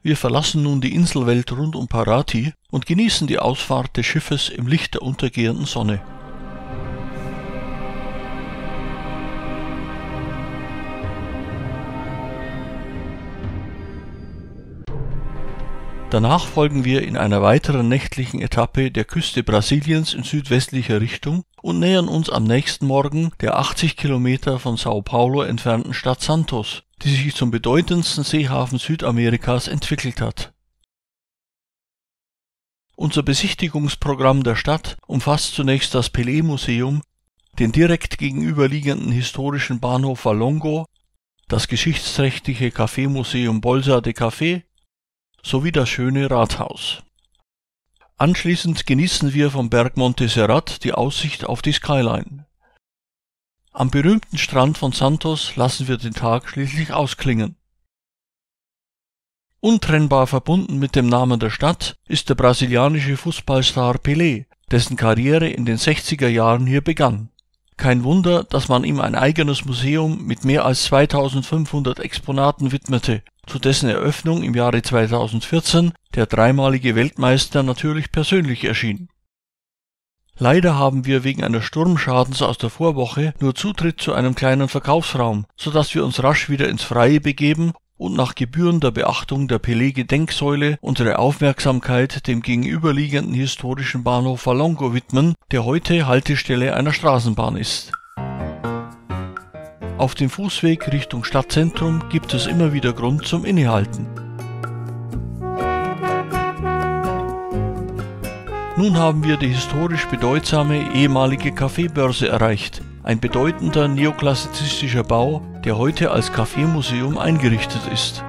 Wir verlassen nun die Inselwelt rund um Paraty und genießen die Ausfahrt des Schiffes im Licht der untergehenden Sonne. Danach folgen wir in einer weiteren nächtlichen Etappe der Küste Brasiliens in südwestlicher Richtung und nähern uns am nächsten Morgen der 80 Kilometer von Sao Paulo entfernten Stadt Santos, die sich zum bedeutendsten Seehafen Südamerikas entwickelt hat. Unser Besichtigungsprogramm der Stadt umfasst zunächst das Pelé-Museum, den direkt gegenüberliegenden historischen Bahnhof Valongo, das geschichtsträchtige Café-Museum Bolsa de Café sowie das schöne Rathaus. Anschließend genießen wir vom Berg Monte Serrat die Aussicht auf die Skyline. Am berühmten Strand von Santos lassen wir den Tag schließlich ausklingen. Untrennbar verbunden mit dem Namen der Stadt ist der brasilianische Fußballstar Pelé, dessen Karriere in den 60er Jahren hier begann. Kein Wunder, dass man ihm ein eigenes Museum mit mehr als 2500 Exponaten widmete, zu dessen Eröffnung im Jahre 2014 der dreimalige Weltmeister natürlich persönlich erschien. Leider haben wir wegen eines Sturmschadens aus der Vorwoche nur Zutritt zu einem kleinen Verkaufsraum, sodass wir uns rasch wieder ins Freie begeben und nach gebührender Beachtung der Pelé-Gedenksäule unsere Aufmerksamkeit dem gegenüberliegenden historischen Bahnhof Valongo widmen, der heute Haltestelle einer Straßenbahn ist. Auf dem Fußweg Richtung Stadtzentrum gibt es immer wieder Grund zum Innehalten. Nun haben wir die historisch bedeutsame ehemalige Kaffeebörse erreicht, ein bedeutender neoklassizistischer Bau, der heute als Kaffeemuseum eingerichtet ist.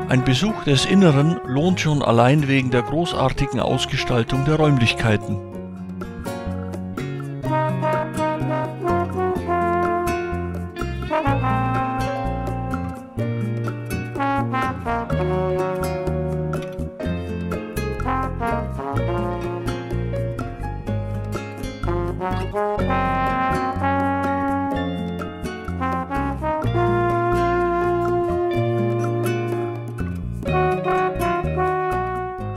Ein Besuch des Inneren lohnt schon allein wegen der großartigen Ausgestaltung der Räumlichkeiten.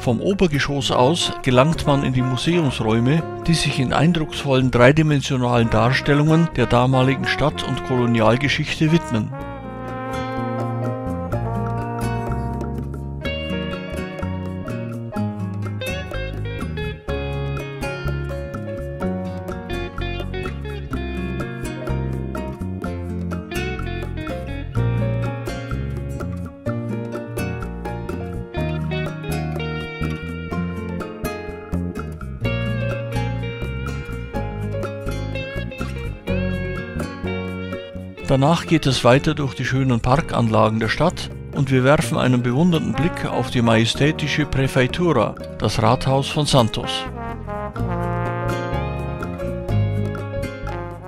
Vom Obergeschoss aus gelangt man in die Museumsräume, die sich in eindrucksvollen dreidimensionalen Darstellungen der damaligen Stadt- und Kolonialgeschichte widmen. Danach geht es weiter durch die schönen Parkanlagen der Stadt und wir werfen einen bewundernden Blick auf die majestätische Prefeitura, das Rathaus von Santos.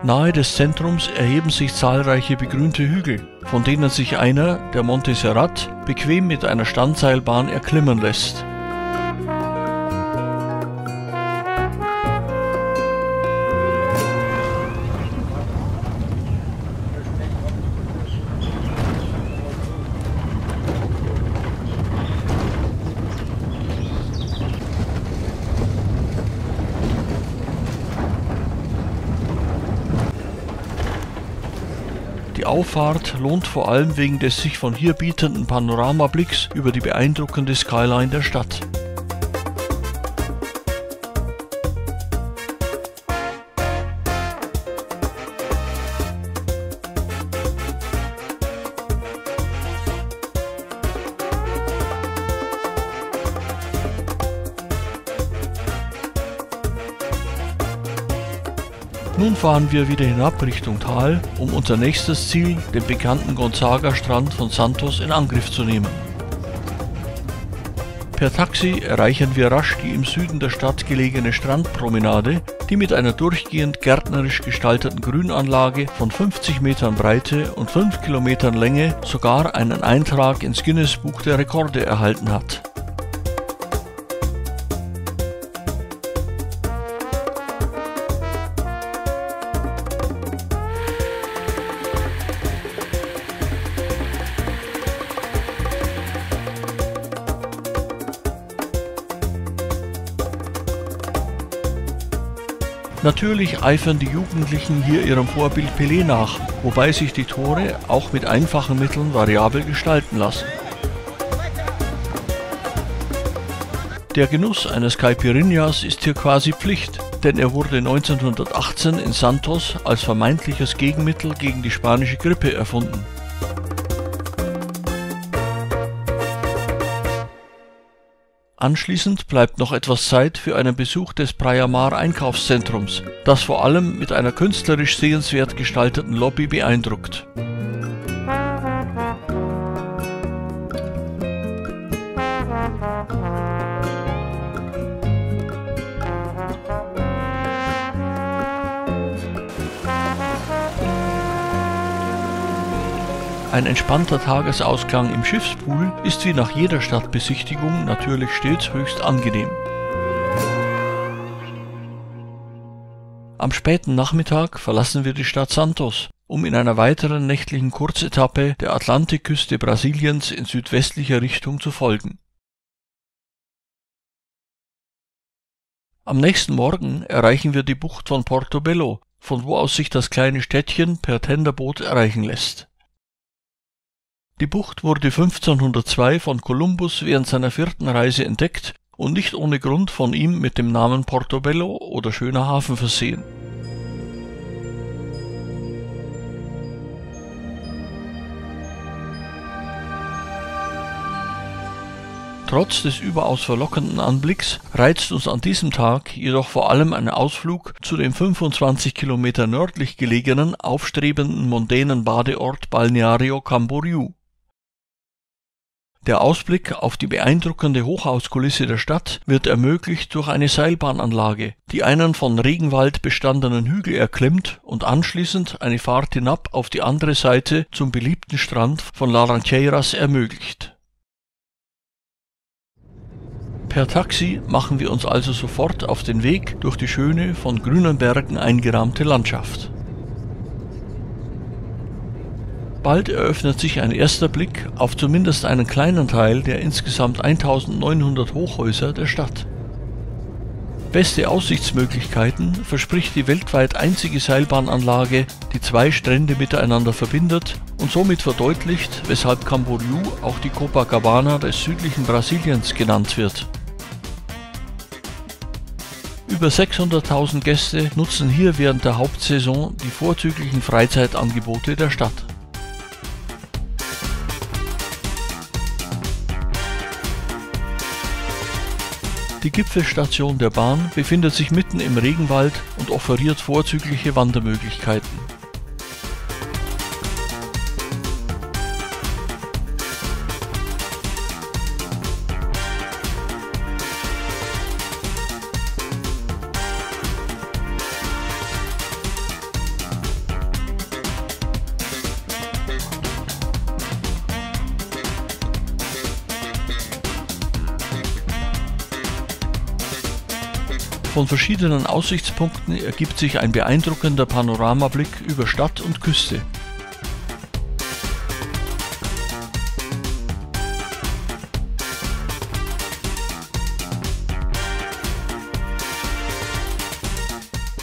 Nahe des Zentrums erheben sich zahlreiche begrünte Hügel, von denen sich einer, der Monte Serrat, bequem mit einer Standseilbahn erklimmen lässt. Die Auffahrt lohnt vor allem wegen des sich von hier bietenden Panoramablicks über die beeindruckende Skyline der Stadt. Nun fahren wir wieder hinab Richtung Tal, um unser nächstes Ziel, den bekannten Gonzaga-Strand von Santos, in Angriff zu nehmen. Per Taxi erreichen wir rasch die im Süden der Stadt gelegene Strandpromenade, die mit einer durchgehend gärtnerisch gestalteten Grünanlage von 50 Metern Breite und 5 Kilometern Länge sogar einen Eintrag ins Guinness-Buch der Rekorde erhalten hat. Natürlich eifern die Jugendlichen hier ihrem Vorbild Pelé nach, wobei sich die Tore auch mit einfachen Mitteln variabel gestalten lassen. Der Genuss eines Caipirinhas ist hier quasi Pflicht, denn er wurde 1918 in Santos als vermeintliches Gegenmittel gegen die spanische Grippe erfunden. Anschließend bleibt noch etwas Zeit für einen Besuch des Praia Mar Einkaufszentrums, das vor allem mit einer künstlerisch sehenswert gestalteten Lobby beeindruckt. Ein entspannter Tagesausklang im Schiffspool ist wie nach jeder Stadtbesichtigung natürlich stets höchst angenehm. Am späten Nachmittag verlassen wir die Stadt Santos, um in einer weiteren nächtlichen Kurzetappe der Atlantikküste Brasiliens in südwestlicher Richtung zu folgen. Am nächsten Morgen erreichen wir die Bucht von Portobello, von wo aus sich das kleine Städtchen per Tenderboot erreichen lässt. Die Bucht wurde 1502 von Kolumbus während seiner 4. Reise entdeckt und nicht ohne Grund von ihm mit dem Namen Portobello oder schöner Hafen versehen. Trotz des überaus verlockenden Anblicks reizt uns an diesem Tag jedoch vor allem ein Ausflug zu dem 25 Kilometer nördlich gelegenen, aufstrebenden mondänen Badeort Balneario Camboriú. Der Ausblick auf die beeindruckende Hochhauskulisse der Stadt wird ermöglicht durch eine Seilbahnanlage, die einen von Regenwald bestandenen Hügel erklimmt und anschließend eine Fahrt hinab auf die andere Seite zum beliebten Strand von Laranjeiras ermöglicht. Per Taxi machen wir uns also sofort auf den Weg durch die schöne, von grünen Bergen eingerahmte Landschaft. Bald eröffnet sich ein erster Blick auf zumindest einen kleinen Teil der insgesamt 1900 Hochhäuser der Stadt. Beste Aussichtsmöglichkeiten verspricht die weltweit einzige Seilbahnanlage, die 2 Strände miteinander verbindet und somit verdeutlicht, weshalb Camboriú auch die Copacabana des südlichen Brasiliens genannt wird. Über 600.000 Gäste nutzen hier während der Hauptsaison die vorzüglichen Freizeitangebote der Stadt. Die Gipfelstation der Bahn befindet sich mitten im Regenwald und offeriert vorzügliche Wandermöglichkeiten. Von verschiedenen Aussichtspunkten ergibt sich ein beeindruckender Panoramablick über Stadt und Küste.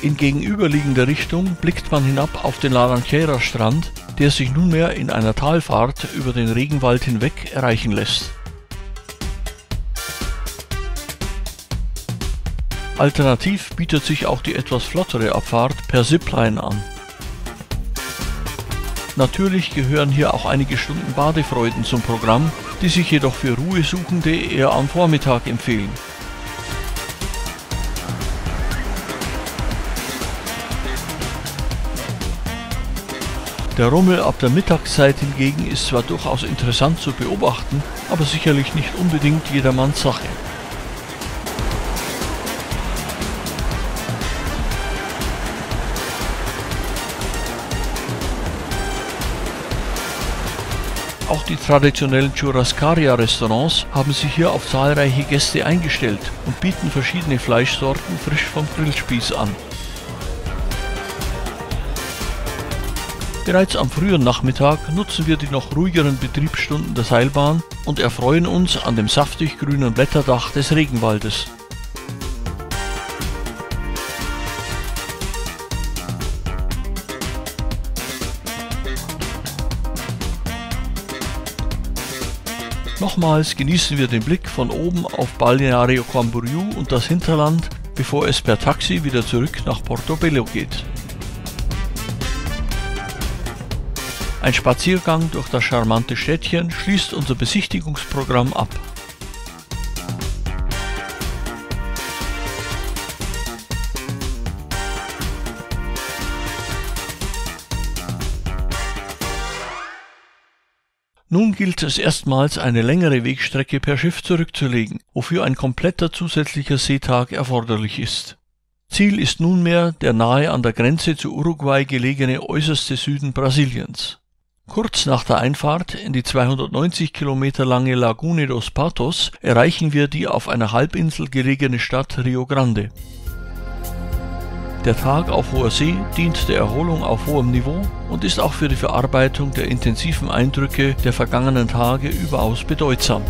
In gegenüberliegender Richtung blickt man hinab auf den Laranjeira-Strand, der sich nunmehr in einer Talfahrt über den Regenwald hinweg erreichen lässt. Alternativ bietet sich auch die etwas flottere Abfahrt per Zipline an. Natürlich gehören hier auch einige Stunden Badefreuden zum Programm, die sich jedoch für Ruhesuchende eher am Vormittag empfehlen. Der Rummel ab der Mittagszeit hingegen ist zwar durchaus interessant zu beobachten, aber sicherlich nicht unbedingt jedermanns Sache. Auch die traditionellen Churrascaria-Restaurants haben sich hier auf zahlreiche Gäste eingestellt und bieten verschiedene Fleischsorten frisch vom Grillspieß an. Bereits am frühen Nachmittag nutzen wir die noch ruhigeren Betriebsstunden der Seilbahn und erfreuen uns an dem saftig grünen Blätterdach des Regenwaldes. Nochmals genießen wir den Blick von oben auf Balneario Camboriú und das Hinterland, bevor es per Taxi wieder zurück nach Portobello geht. Ein Spaziergang durch das charmante Städtchen schließt unser Besichtigungsprogramm ab. Nun gilt es erstmals, eine längere Wegstrecke per Schiff zurückzulegen, wofür ein kompletter zusätzlicher Seetag erforderlich ist. Ziel ist nunmehr der nahe an der Grenze zu Uruguay gelegene äußerste Süden Brasiliens. Kurz nach der Einfahrt in die 290 Kilometer lange Lagune dos Patos erreichen wir die auf einer Halbinsel gelegene Stadt Rio Grande. Der Tag auf hoher See dient der Erholung auf hohem Niveau und ist auch für die Verarbeitung der intensiven Eindrücke der vergangenen Tage überaus bedeutsam.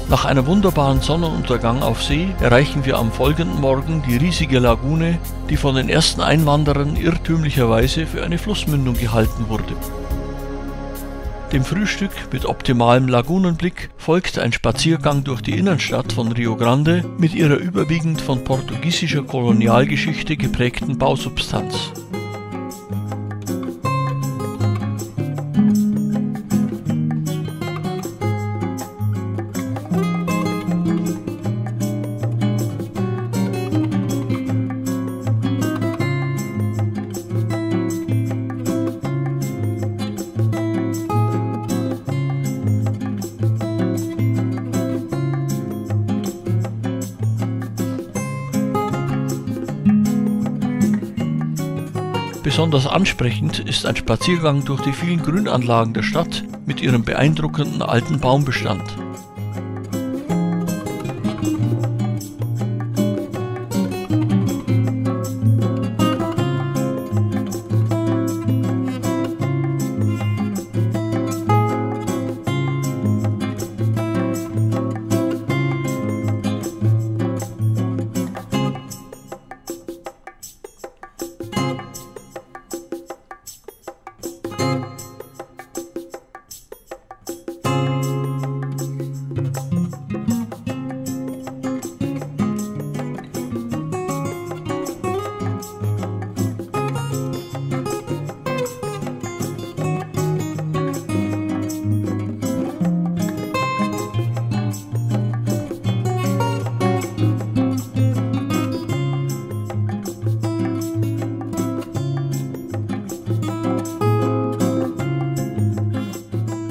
Nach einem wunderbaren Sonnenuntergang auf See erreichen wir am folgenden Morgen die riesige Lagune, die von den ersten Einwanderern irrtümlicherweise für eine Flussmündung gehalten wurde. Dem Frühstück mit optimalem Lagunenblick folgt ein Spaziergang durch die Innenstadt von Rio Grande mit ihrer überwiegend von portugiesischer Kolonialgeschichte geprägten Bausubstanz. Besonders ansprechend ist ein Spaziergang durch die vielen Grünanlagen der Stadt mit ihrem beeindruckenden alten Baumbestand.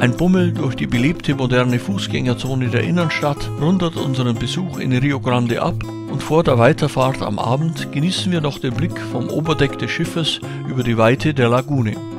Ein Bummel durch die belebte moderne Fußgängerzone der Innenstadt rundet unseren Besuch in Rio Grande ab und vor der Weiterfahrt am Abend genießen wir noch den Blick vom Oberdeck des Schiffes über die Weite der Lagune.